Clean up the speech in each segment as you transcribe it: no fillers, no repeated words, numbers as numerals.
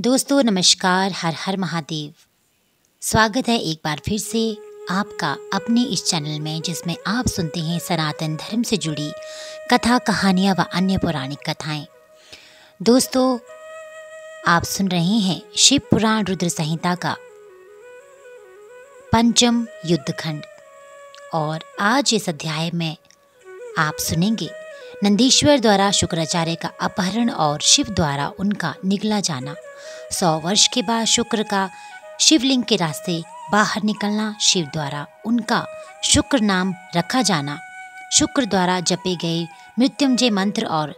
दोस्तों नमस्कार, हर हर महादेव। स्वागत है एक बार फिर से आपका अपने इस चैनल में, जिसमें आप सुनते हैं सनातन धर्म से जुड़ी कथा, कहानियाँ व अन्य पौराणिक कथाएं। दोस्तों, आप सुन रहे हैं शिव पुराण रुद्र संहिता का पंचम युद्धखंड। और आज इस अध्याय में आप सुनेंगे नंदीश्वर द्वारा शुक्राचार्य का अपहरण और शिव द्वारा उनका निगला जाना। 100 वर्ष के बाद शुक्र का शिवलिंग के रास्ते बाहर निकलना, शिव द्वारा उनका शुक्र नाम रखा जाना, शुक्र द्वारा जपे गए मृत्युंजय मंत्र और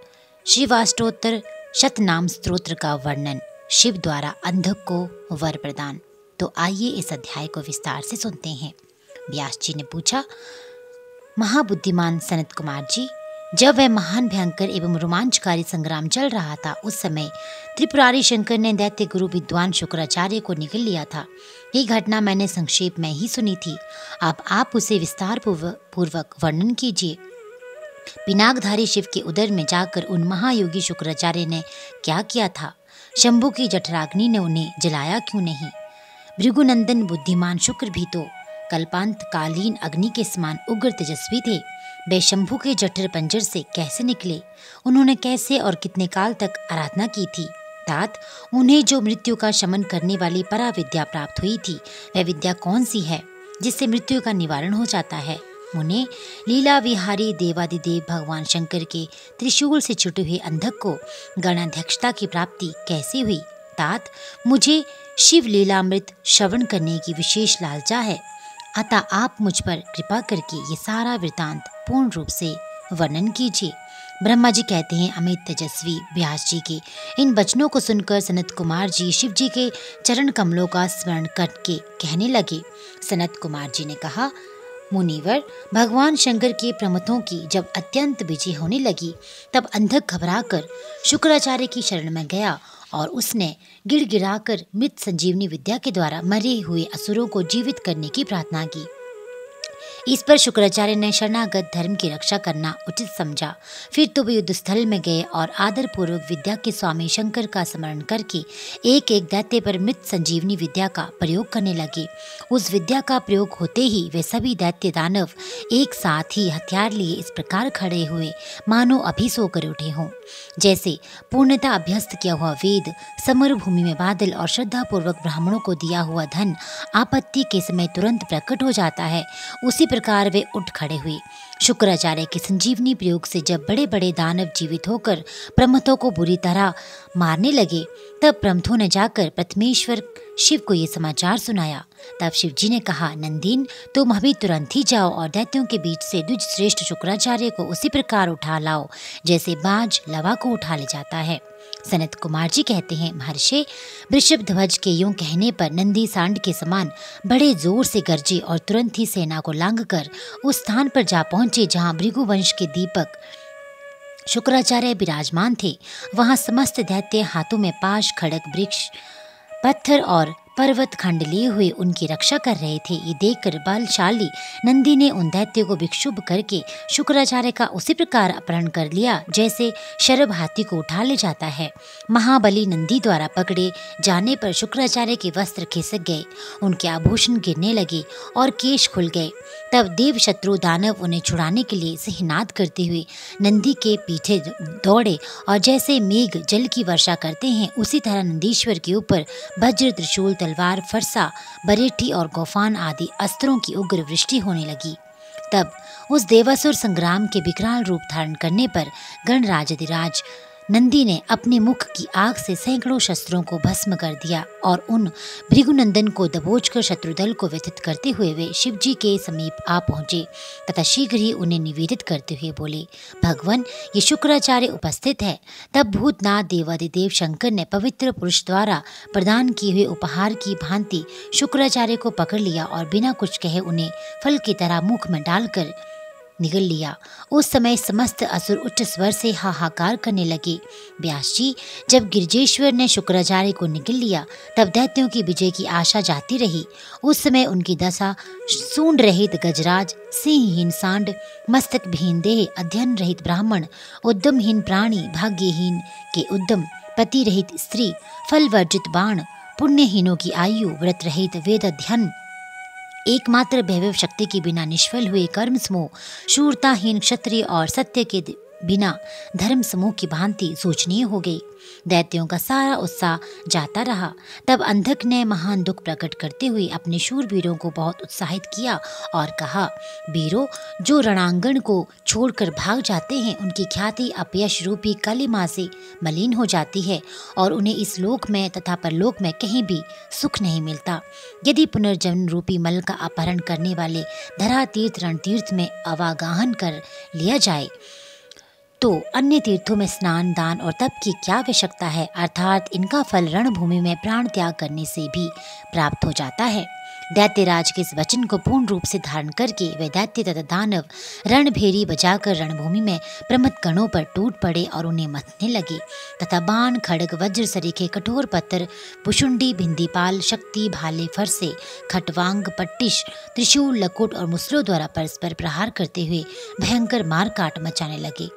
शिवाष्टोत्तर शतनाम स्तोत्र का वर्णन, शिव द्वारा अंधक को वर प्रदान। तो आइए इस अध्याय को विस्तार से सुनते हैं। व्यास जी ने पूछा, महाबुद्धिमान सनत कुमार जी, जब वह महान भयंकर एवं रोमांचकारी संग्राम चल रहा था, उस समय त्रिपुरारी शंकर ने दैत्य गुरु विद्वान शुक्राचार्य को निगल लिया था। ये घटना मैंने संक्षेप में ही सुनी थी। अब आप उसे विस्तार पूर्वक वर्णन कीजिए। पिनाकधारी शिव के उदर में जाकर उन महायोगी शुक्राचार्य ने क्या किया था? शंभु की जठराग्नि ने उन्हें जलाया क्यों नहीं? भृगुनंदन बुद्धिमान शुक्र भी तो कल्पांत कालीन अग्नि के समान उग्र तेजस्वी थे। वे शंभु के जठर पंजर से कैसे निकले? उन्होंने कैसे और कितने काल तक आराधना की थी? तात, उन्हें जो मृत्यु का शमन करने वाली परा विद्या प्राप्त हुई थी, वह विद्या कौन सी है जिससे मृत्यु का निवारण हो जाता है? मुने, लीला विहारी देवादिदेव भगवान शंकर के त्रिशूल से छुटे हुए अंधक को गणाध्यक्षता की प्राप्ति कैसे हुई? तात, मुझे शिव लीलामृत श्रवण करने की विशेष लालसा है, अतः आप मुझ पर कृपा करके ये सारा वृतांत पूर्ण रूप से वर्णन कीजिए। ब्रह्मा जी कहते हैं, अमित तेजस्वी व्यास जी के इन वचनों को सुनकर सनत कुमार जी शिव जी के चरण कमलों का स्मरण करके कहने लगे। सनत कुमार जी ने कहा, मुनिवर, भगवान शंकर के प्रमथों की जब अत्यंत विजय होने लगी, तब अंधक घबराकर शुक्राचार्य की शरण में गया और उसने गिड़गिड़ाकर मृत संजीवनी विद्या के द्वारा मरे हुए असुरों को जीवित करने की प्रार्थना की। इस पर शुक्राचार्य ने शरणागत धर्म की रक्षा करना उचित समझा। फिर तो वे युद्ध स्थल में गए और आदर पूर्वक विद्या के स्वामी शंकर का स्मरण करके एक एक दैत्य पर मृत संजीवनी विद्या का प्रयोग करने लगे। उस विद्या का प्रयोग होते ही वे सभी दैत्य दानव एक साथ ही हथियार लिए इस प्रकार खड़े हुए मानो अभी सोकर उठे हों। जैसे पूर्णतः अभ्यस्त किया हुआ वेद, समर भूमि में बादल और श्रद्धा पूर्वक ब्राह्मणों को दिया हुआ धन आपत्ति के समय तुरंत प्रकट हो जाता है, उसी प्रकार वे उठ खड़े हुए। शुक्राचार्य के संजीवनी प्रयोग से जब बड़े बड़े दानव जीवित होकर प्रमथों को बुरी तरह मारने लगे, तब प्रमथों ने जाकर प्रथमेश्वर शिव को ये समाचार सुनाया। तब शिव जी ने कहा, नंदीन, तुम अभी तुरंत ही जाओ और दैत्यों के बीच से द्विज श्रेष्ठ शुक्राचार्य को उसी प्रकार उठा लाओ जैसे बाज लवा को उठा ले जाता है। सनत कुमार जी कहते हैं, महर्षि, वृषभ ध्वज के यूं कहने पर नंदी सांड के समान बड़े जोर से गरजे और तुरंत ही सेना को लांघकर उस स्थान पर जा पहुंचे जहां भृगुवंश के दीपक शुक्राचार्य विराजमान थे। वहां समस्त दैत्य हाथों में पाश, खड़ग, वृक्ष, पत्थर और पर्वत खंड लिए हुए उनकी रक्षा कर रहे थे। ये देखकर बलशाली नंदी ने उन दैत्यों को विक्षुब्ध करके शुक्राचार्य का उसी प्रकार अपहरण कर लिया जैसे शरभ हाथी को उठा ले जाता है। महाबली नंदी द्वारा पकड़े जाने पर शुक्राचार्य के वस्त्र खिसक गए, उनके आभूषण गिरने लगे और केश खुल गए। तब देव शत्रु दानव उन्हें छुड़ाने के लिए सिंहनाद करते हुए नंदी के पीछे दौड़े और जैसे मेघ जल की वर्षा करते हैं, उसी तरह नंदीश्वर के ऊपर वज्र, त्रिशूल, तलवार, फरसा, बरेठी और गोफान आदि अस्त्रों की उग्र वृष्टि होने लगी। तब उस देवासुर संग्राम के विकराल रूप धारण करने पर गणराजाधिराज नंदी ने अपने मुख की आग से सैकड़ों शस्त्रों को भस्म कर दिया और उन भृगुनंदन को दबोचकर शत्रुदल को व्यथित करते हुए वे शिव जी के समीप आ पहुंचे तथा शीघ्र ही उन्हें निवेदित करते हुए बोले, भगवान, ये शुक्राचार्य उपस्थित है। तब भूतनाथ देवादिदेव शंकर ने पवित्र पुरुष द्वारा प्रदान किए हुए उपहार की भांति शुक्राचार्य को पकड़ लिया और बिना कुछ कहे उन्हें फल की तरह मुख में डालकर निगल लिया। उस समय समस्त असुर उच्च स्वर से हाहाकार करने लगे। व्यास जी, जब गिरिजेश्वर ने शुक्राचार्य को निगल लिया, तब दैत्यों की विजय की आशा जाती रही। उस समय उनकी दशा सूंड रहित गजराज, सिंहहीन सांड, मस्तक विहीन देह, अध्ययन रहित ब्राह्मण, उद्यमहीन प्राणी, भाग्यहीन के उद्यम, पति रहित स्त्री, फल वर्जित बाण, पुण्यहीनों की आयु, व्रत रहित वेद अध्ययन, एकमात्र वैभव शक्ति के बिना निष्फल हुए कर्म समूह, शूरताहीन क्षत्रिय और सत्य के बिना धर्म समूह की भांति सोचनीय हो गई। दैत्यों का सारा उत्साह जाता रहा। तब अंधक ने महान दुख प्रकट करते हुए अपने शूरवीरों को बहुत उत्साहित किया और कहा, वीरों, जो रणांगण को छोड़कर भाग जाते हैं उनकी ख्याति अपयश रूपी कलिमा से मलिन हो जाती है और उन्हें इस लोक में तथा परलोक में कहीं भी सुख नहीं मिलता। यदि पुनर्जन्म रूपी मल का अपहरण करने वाले धरा तीर्थ रणतीर्थ में अवागाहन कर लिया जाए तो अन्य तीर्थों में स्नान, दान और तप की क्या आवश्यकता है, अर्थात इनका फल रणभूमि में प्राण त्याग करने से भी प्राप्त हो जाता है। दैत्यराज के इस वचन को पूर्ण रूप से धारण करके वे दैत्य तथा दानव रणभेरी बजाकर रणभूमि में प्रमथ गणों पर टूट पड़े और उन्हें मथने लगे तथा बाण, खड्ग, वज्र सरीखे, कठोर पत्थर, पुशुंडी, भिंदीपाल, शक्ति, भाले, फरसे, खटवांग, पट्टिश, त्रिशूल, लकुट और मुसलों द्वारा परस्पर प्रहार करते हुए भयंकर मारकाट मचाने लगे।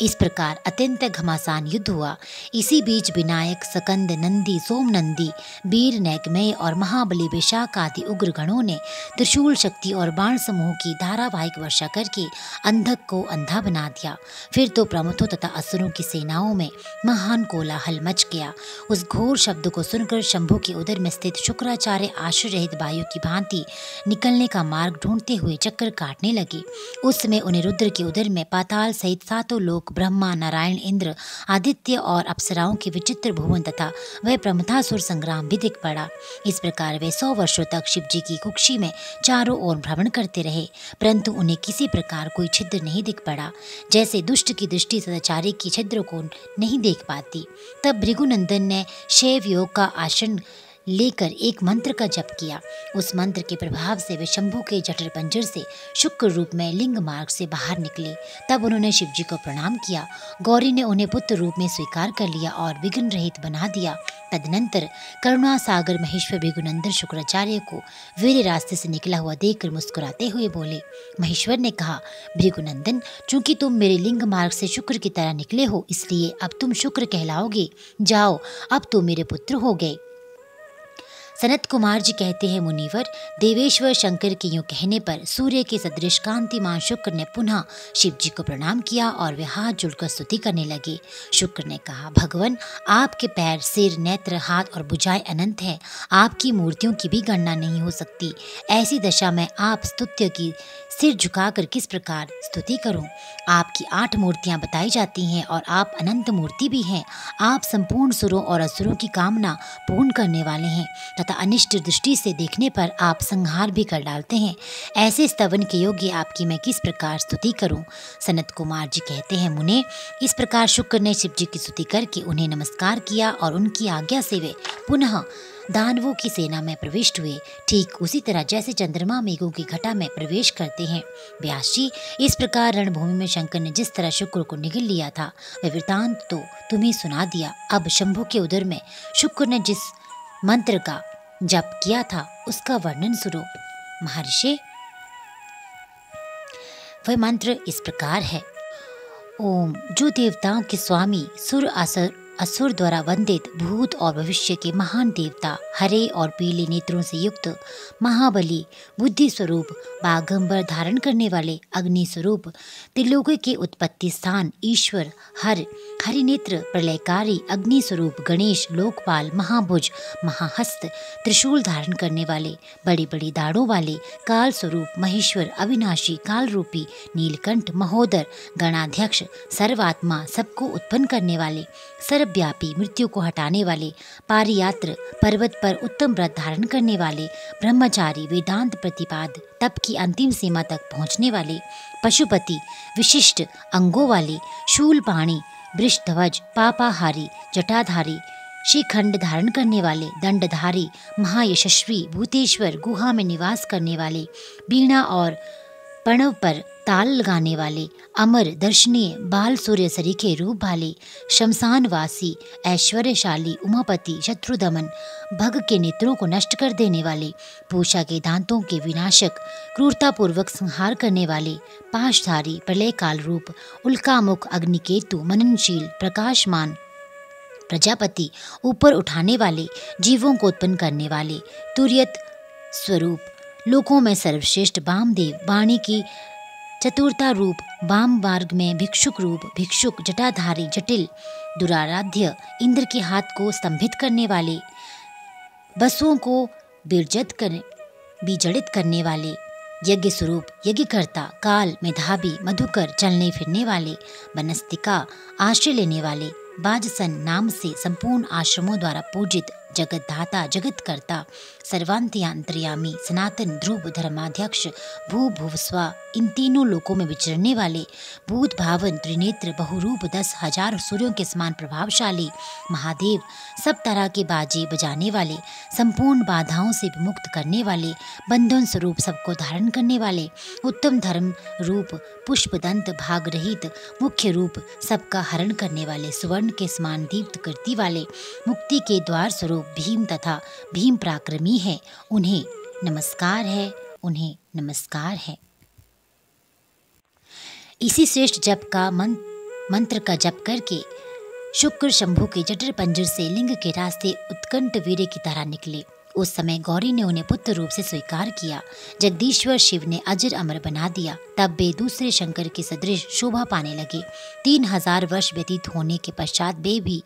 इस प्रकार अत्यंत घमासान युद्ध हुआ। इसी बीच विनायक, सकंद, नंदी, सोमनंदी, वीर, नैगमय और महाबली विशाख आदि उग्र गणों ने त्रिशूल शक्ति और बाण समूह की धारावाहिक वर्षा करके अंधक को अंधा बना दिया। फिर तो प्रमुखों तथा असुरों की सेनाओं में महान कोलाहल मच गया। उस घोर शब्द को सुनकर शंभु के उदर में स्थित शुक्राचार्य आश्रय रहित वायु की भांति निकलने का मार्ग ढूंढते हुए चक्कर काटने लगे। उस समय उन्हें रुद्र के उदर में पाताल सहित सातों लोक, ब्रह्मा, नारायण, इंद्र, आदित्य और अप्सराओं के विचित्र भुवन तथा वह प्रमथासुर संग्राम भी दिख पड़ा। इस प्रकार वे 100 वर्षों तक शिव जी की कुक्षी में चारों ओर भ्रमण करते रहे, परंतु उन्हें किसी प्रकार कोई छिद्र नहीं दिख पड़ा, जैसे दुष्ट की दृष्टि सदाचारी की छिद्र को नहीं देख पाती। तब भृगुनंदन ने शैव योग का आसन लेकर एक मंत्र का जप किया। उस मंत्र के प्रभाव से वे शंभु के जठर पंजर से शुक्र रूप में लिंग मार्ग से बाहर निकले। तब उन्होंने शिव जी को प्रणाम किया। गौरी ने उन्हें पुत्र रूप में स्वीकार कर लिया और विघ्न रहित बना दिया। तदनंतर करुणा सागर महेश्वर भृगुनंदन शुक्राचार्य को वीर रास्ते से निकला हुआ देखकर मुस्कुराते हुए बोले। महेश्वर ने कहा, भृगुनंदन, चूंकि तुम मेरे लिंग मार्ग से शुक्र की तरह निकले हो, इसलिए अब तुम शुक्र कहलाओगे। जाओ, अब तो मेरे पुत्र हो गए। सनत कुमार जी कहते हैं, मुनिवर, देवेश्वर शंकर के यूं कहने पर सूर्य के सदृश कांतिमान शुक्र ने पुनः शिव जी को प्रणाम किया और वे हाथ जोड़कर स्तुति करने लगे। शुक्र ने कहा, भगवान, आपके पैर, सिर, नेत्र, हाथ और भुजाएं अनंत हैं। आपकी मूर्तियों की भी गणना नहीं हो सकती। ऐसी दशा में आप स्तुत्य की सिर झुकाकर किस प्रकार स्तुति करूं? आपकी 8 मूर्तियां बताई जाती हैं और आप अनंत मूर्ति भी हैं। आप संपूर्ण सुरों और असुरों की कामना पूर्ण करने वाले हैं तथा अनिष्ट दृष्टि से देखने पर आप संहार भी कर डालते हैं। ऐसे स्तवन के योग्य आपकी मैं किस प्रकार स्तुति करूं? सनत कुमार जी कहते हैं, मुने, इस प्रकार शुक्र ने शिव जी की स्तुति करके उन्हें नमस्कार किया और उनकी आज्ञा से वे पुनः दानवों की सेना में प्रविष्ट हुए, ठीक उसी तरह जैसे चंद्रमा मेघों की घटा में प्रवेश करते हैं। व्यास जी, इस प्रकार रणभूमि में शंकर ने जिस तरह शुक्र को निगल लिया था वह वृतांत तो तुम्हें सुना दिया। अब शंभु के उदर में शुक्र ने जिस मंत्र का जप किया था उसका वर्णन सुनो। महर्षि, वह मंत्र इस प्रकार है। ओम, जो देवताओं के स्वामी असुर द्वारा वंदित भूत और भविष्य के महान देवता, हरे और पीले नेत्रों से युक्त महाबली, बुद्धि स्वरूप, बागंबर धारण करने वाले, अग्नि स्वरूप, त्रिलोक के उत्पत्ति स्थान ईश्वर, हरि नेत्र, प्रलयकारी, अग्नि स्वरूप गणेश, लोकपाल, महाभुज, महाहस्त, त्रिशूल धारण करने वाले, बड़ी बड़ी दाढ़ों वाले, काल स्वरूप महेश्वर, अविनाशी, काल रूपी नीलकंठ, महोदर, गणाध्यक्ष, सर्वात्मा, सबको उत्पन्न करने वाले, सर्वव्यापी, मृत्यु को हटाने वाले, पारियात्र, पर्वत पर उत्तम व्रत धारण करने वाले, ब्रह्मचारी, वेदांत प्रतिपाद, तप की अंतिम सीमा तक पहुँचने वाले, पशुपति, विशिष्ट अंगों वाले, शूलपाणी, वृषध्वज, पापाहारी, जटाधारी, शिखंड धारण करने वाले, दंडधारी, महायशस्वी, भूतेश्वर, गुहा में निवास करने वाले, वीणा और प्रणव पर ताल लगाने वाले, अमर, दर्शनीय, बाल सूर्य सरीखे रूप वाले, शमशानवासी, ऐश्वर्यशाली, उमापति, शत्रुदमन, भग के नेत्रों को नष्ट कर देने वाले, पूषा के दांतों के विनाशक, क्रूरतापूर्वक संहार करने वाले, पाशधारी, प्रलय काल रूप, उल्कामुख, अग्निकेतु, मननशील, प्रकाशमान, प्रजापति, ऊपर उठाने वाले, जीवों को उत्पन्न करने वाले, तुर्यत स्वरूप, लोकों में सर्वश्रेष्ठ वामदेव, वाणी की चतुरता रूप, वाम मार्ग में भिक्षुक रूप, भिक्षुक, जटाधारी, जटिल, दुराराध्य, इंद्र के हाथ को स्तंभित करने वाले, बसुओं को बीजड़ित करने वाले, यज्ञ स्वरूप, यज्ञकर्ता, काल, मेधावी, मधुकर, चलने फिरने वाले, बनस्तिका, आश्रय लेने वाले, बाजसन नाम से संपूर्ण आश्रमों द्वारा पूजित, जगतधाता, जगतकर्ता, सर्वांतर्यामी, सनातन, ध्रुव, धर्माध्यक्ष, भू भुवस्वा, इन तीनों लोकों में विचरने वाले, भूत भावन, त्रिनेत्र, बहुरूप, 10,000 सूर्यों के समान प्रभावशाली महादेव, सब तरह के बाजे बजाने वाले, संपूर्ण बाधाओं से विमुक्त करने वाले, बंधन स्वरूप, सबको धारण करने वाले, उत्तम धर्म रूप, पुष्पदंत, भाग रहित, मुख्य रूप, सबका हरण करने वाले, सुवर्ण के समान दीप्त कीर्ति वाले, मुक्ति के द्वार स्वरूप भीम तथा भीम पराक्रमी है, उन्हें नमस्कार है, उन्हें नमस्कार है। इसी श्रेष्ठ जप का मंत्र का जप करके शुक्र शंभु के जठर पंजर से लिंग के रास्ते उत्कंठ वीर्य की तरह निकले। उस समय गौरी ने उन्हें पुत्र रूप से स्वीकार किया। जगदीश्वर शिव ने अजर अमर बना दिया। तब वे दूसरे शंकर के सदृश शोभा पाने लगे। 3000 वर्ष व्यतीत होने के पश्चात वे भी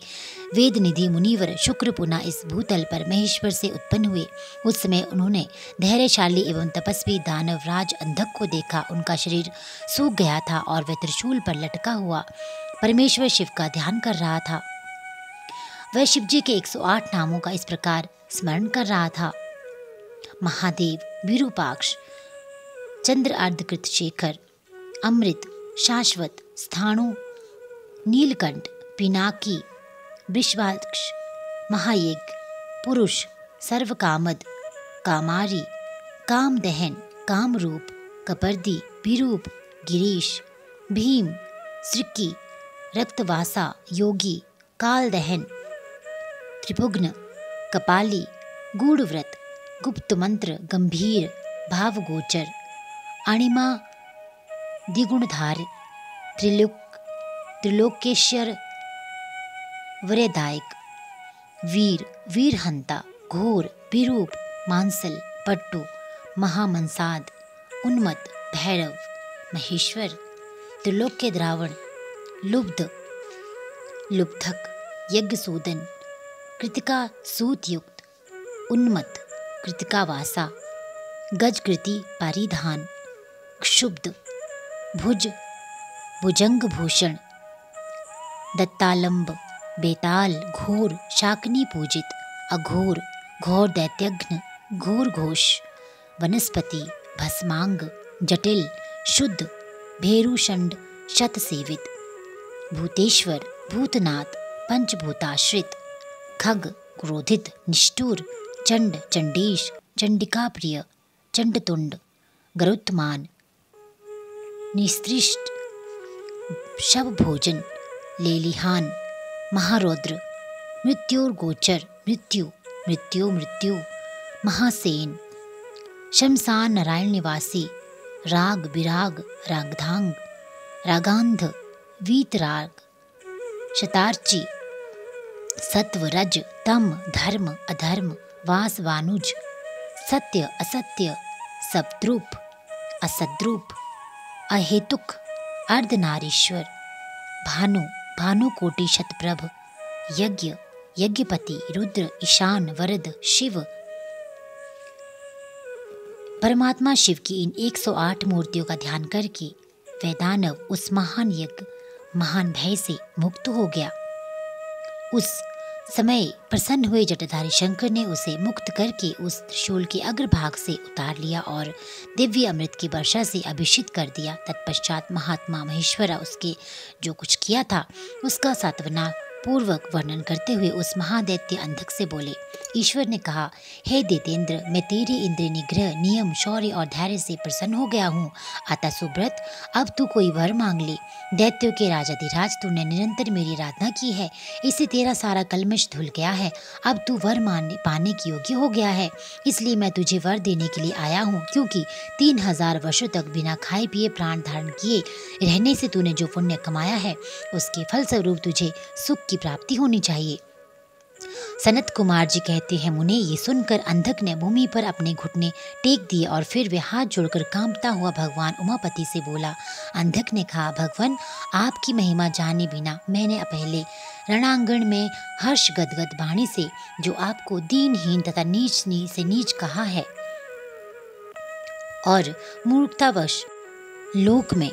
वेद निधि मुनिवर शुक्र पुनः इस भूतल पर महेश्वर से उत्पन्न हुए। उस समय उन्होंने धैर्यशाली एवं तपस्वी दानवराज अंधक को देखा। उनका शरीर सूख गया था और वह त्रिशूल पर लटका हुआ परमेश्वर शिव का ध्यान कर रहा था। वह शिव जी के 108 नामों का इस प्रकार स्मरण कर रहा था: महादेव, विरूपाक्ष, चंद्र अर्धकृत शेखर, अमृत, शाश्वत, स्थाणु, नीलकंठ, पिनाकी, वृषभाक्ष, महायज्ञ, पुरुष, सर्वकामद, कामारी, कामदहन, कामरूप, कपर्दी, विरूप, गिरीश, भीम, श्रीकी, रक्तवासा, योगी, कालदहन, त्रिभुग्न, कपाली, गूढ़व्रत, गुप्त मंत्र, गंभीर, भावगोचर, अणिमा, द्विगुणधार, त्रिलोकेश्वर, वरदायक, वीर, वीरहंता, घोर, विरूप, मांसल, पट्टू, महामंसाद, उन्मत्त, भैरव, महेश्वर, त्रिलोक के द्रावण, लुब्ध, लुब्धक, यज्ञसूदन, कृतिका सूतयुक्त, उन्मत्त, कृतिकावासा, गजकृति पारिधान, क्षुब्ध, भुज, भुजंगभूषण, दत्तालंब, बेताल, घोर, शाकनी पूजित, अघोर, घोर दैत्यघ्न, घोर घोष, वनस्पति, भस्मांग, जटिल, शुद्ध, भेरुषंड, शतसेवित, भूतेश्वर, भूतनाथ, पंचभूताश्रित, खग, क्रोधित, निष्ठुर, चंड, चंडीश, चंडिका प्रिय, चंडतुंड, गरुत्मान, निस्त्रिष्ट, शव भोजन, लेलिहान, महारौद्र, मृत्युर्गोचर, मृत्यु, मृत्यु, मृत्यु, महासेन, शमशान नारायण निवासी, राग, विराग, रागधांग, रागांध, वीतराग, शतार्ची, सत्व, रज, तम, धर्म, अधर्म, वास, वानुज, सत्य, असत्य, सद्रूप, असद्रूप, अहेतुक, अर्धनारीश्वर, भानु, भानुकोटि शतप्रभ, यज्ञ, यज्ञपति, रुद्र, ईशान, वरद, शिव। परमात्मा शिव की इन 108 मूर्तियों का ध्यान करके वह दानव उस महान यज्ञ, महान भय से मुक्त हो गया। उस समय प्रसन्न हुए जटाधारी शंकर ने उसे मुक्त करके उस त्रिशूल के अग्रभाग से उतार लिया और दिव्य अमृत की वर्षा से अभिषेक कर दिया। तत्पश्चात महात्मा महेश्वरा उसके जो कुछ किया था उसका सांत्वना पूर्वक वर्णन करते हुए उस महादैत्य अंधक से बोले। ईश्वर ने कहा, हे दैतेंद्र, मैं तेरे इंद्रिय निग्रह, नियम, शौर्य और धैर्य से प्रसन्न हो गया हूँ। अतः सुब्रत, अब तू कोई वर मांग ले। दैत्यों के राजाधिराज, तूने निरंतर मेरी आराधना की है, इससे तेरा सारा कल्मश धुल गया है। अब तू वर पाने की योग्य हो गया है, इसलिए मैं तुझे वर देने के लिए आया हूँ। क्योंकि 3000 वर्षों तक बिना खाए पिए प्राण धारण किए रहने से तूने जो पुण्य कमाया है उसके फल स्वरूप तुझे सुख की प्राप्ति होनी चाहिए। सनत कुमार जी कहते हैं, मुने ये सुनकर अंधक ने भूमि पर अपने घुटने टेक दिए और फिर वे हाथ जोड़कर कांपता हुआ भगवान उमापति से बोला। अंधक ने कहा, भगवान आपकी महिमा जाने बिना मैंने पहले रणांगण में हर्ष गदगद वाणी से जो आपको दीनहीन तथा नीच से नीच कहा है और मूर्खतावश लोक में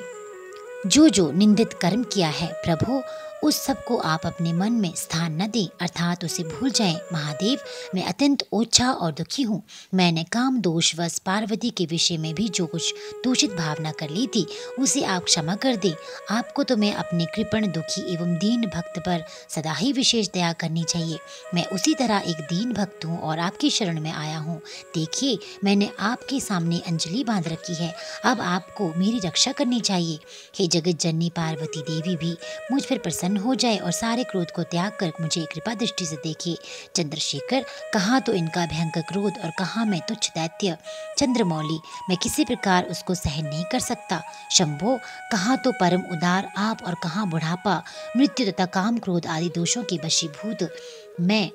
जो निंदित कर्म किया है, प्रभु उस सब को आप अपने मन में स्थान न दें, अर्थात उसे भूल जाएं। महादेव, मैं अत्यंत ओछा और दुखी हूँ। मैंने काम दोषवश पार्वती के विषय में भी जो कुछ दूषित भावना कर ली थी उसे आप क्षमा कर दें। आपको तो मैं अपने कृपण दुखी एवं दीन भक्त पर सदा ही विशेष दया करनी चाहिए। मैं उसी तरह एक दीन भक्त हूँ और आपकी शरण में आया हूँ। देखिए, मैंने आपके सामने अंजलि बांध रखी है, अब आपको मेरी रक्षा करनी चाहिए। हे जगत जननी पार्वती देवी भी मुझ पर प्रसन्न हो जाए और सारे क्रोध को त्याग कर मुझे कृपा दृष्टि से देखे। चंद्रशेखर, कहाँ तो इनका भयंकर क्रोध और कहाँ मैं तुच्छ दैत्य चंद्रमौली, मैं किसी प्रकार उसको सहन नहीं कर सकता। शंभो, कहाँ तो परम उदार आप और कहाँ बुढ़ापा, मृत्यु तथा काम क्रोध आदि दोषों की वशीभूत मैं।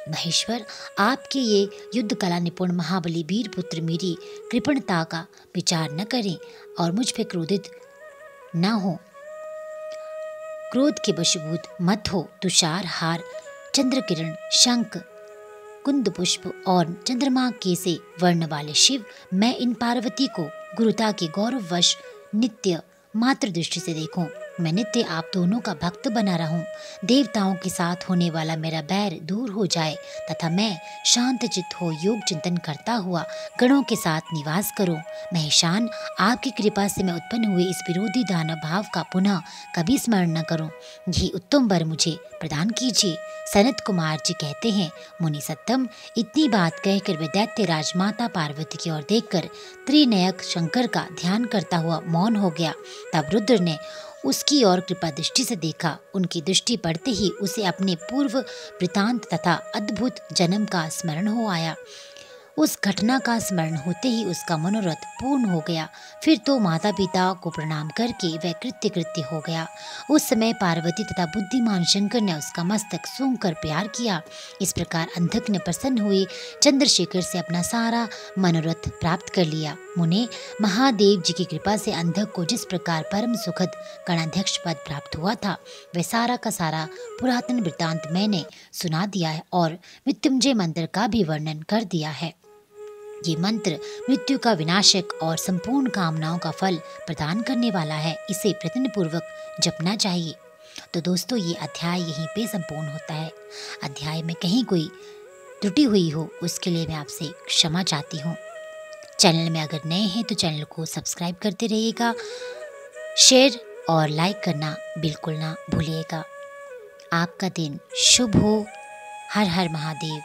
महेश्वर, आपके ये युद्ध कला निपुण महाबली वीर पुत्र मेरी कृपणता का विचार न करें और मुझ पे क्रोधित न हो, क्रोध के वशीभूत मत हो। तुषार हार, चंद्र किरण, शंख, कुंद पुष्प और चंद्रमा के से वर्ण वाले शिव, मैं इन पार्वती को गुरुता के गौरववश नित्य मात्र दृष्टि से देखूं। मैं नित्य आप दोनों का भक्त बना रहूं। देवताओं के साथ होने वाला मेरा बैर दूर हो जाए तथा मैं शांत चित्त हो योग चिंतन करता हुआ गणों के साथ निवास करूं। महेशान, आपकी कृपा से मैं उत्पन्न हुए इस विरोधी दानव भाव का पुनः कभी स्मरण न करूं। यही उत्तम वर मुझे प्रदान कीजिए। सनत कुमार जी कहते हैं, मुनि सत्तम, इतनी बात कहकर वे दैत्य राज माता पार्वती की ओर देखकर त्रिनयक शंकर का ध्यान करता हुआ मौन हो गया। तब रुद्र ने उसकी ओर कृपा दृष्टि से देखा। उनकी दृष्टि पड़ते ही उसे अपने पूर्व वृतांत तथा अद्भुत जन्म का स्मरण हो आया। उस घटना का स्मरण होते ही उसका मनोरथ पूर्ण हो गया। फिर तो माता पिता को प्रणाम करके वह कृत्य हो गया। उस समय पार्वती तथा बुद्धिमान शंकर ने उसका मस्तक सूंघ कर प्यार किया। इस प्रकार अंधक ने प्रसन्न हुए चंद्रशेखर से अपना सारा मनोरथ प्राप्त कर लिया। मुने, महादेव जी की कृपा से अंधक को जिस प्रकार परम सुखद गणाध्यक्ष पद प्राप्त हुआ था, वह सारा का सारा पुरातन वृत्तांत मैंने सुना दिया है और मृत्युंजय मंत्र का भी वर्णन कर दिया है। ये मंत्र मृत्यु का विनाशक और संपूर्ण कामनाओं का फल प्रदान करने वाला है। इसे प्रयत्न पूर्वक जपना चाहिए। तो दोस्तों, ये अध्याय यहीं पे संपूर्ण होता है। अध्याय में कहीं कोई त्रुटि हुई हो उसके लिए मैं आपसे क्षमा चाहती हूँ। चैनल में अगर नए हैं तो चैनल को सब्सक्राइब करते रहिएगा, शेयर और लाइक करना बिल्कुल ना भूलिएगा। आपका दिन शुभ हो। हर हर महादेव।